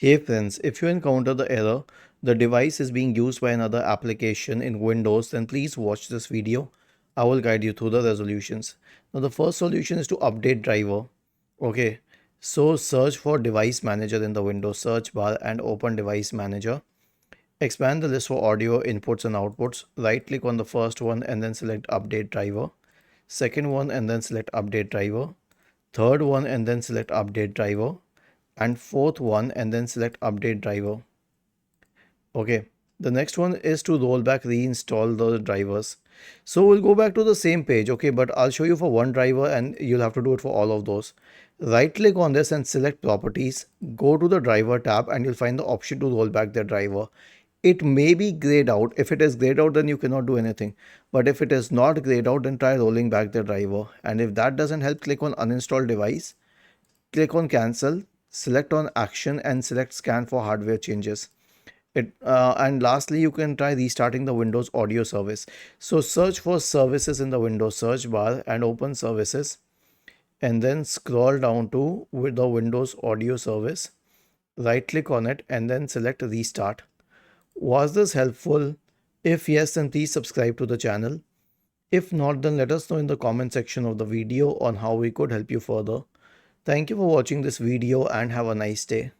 Hey friends, if you encounter the error, the device is being used by another application in Windows, then please watch this video. I will guide you through the resolutions. Now the first solution is to update driver. Okay, so search for device manager in the Windows search bar and open device manager. Expand the list for audio inputs and outputs. Right click on the first one and then select update driver. Second one and then select update driver. Third one and then select update driver, and fourth one and then select update driver. Okay, the next one is to roll back reinstall the drivers. So we'll go back to the same page, okay, but I'll show you for one driver and you'll have to do it for all of those. Right click on this and select properties, go to the driver tab and you'll find the option to roll back the driver. It may be grayed out. If it is grayed out, then you cannot do anything, but if it is not grayed out, then try rolling back the driver, and if that doesn't help, click on uninstall device. Click on cancel, select on action and select scan for hardware changes. And lastly, you can try restarting the Windows audio service. So search for services in the Windows search bar and open services, and then scroll down to with the Windows audio service. Right click on it and then select restart. Was this helpful? If yes, then please subscribe to the channel. If not, then let us know in the comment section of the video on how we could help you further. Thank you for watching this video and have a nice day.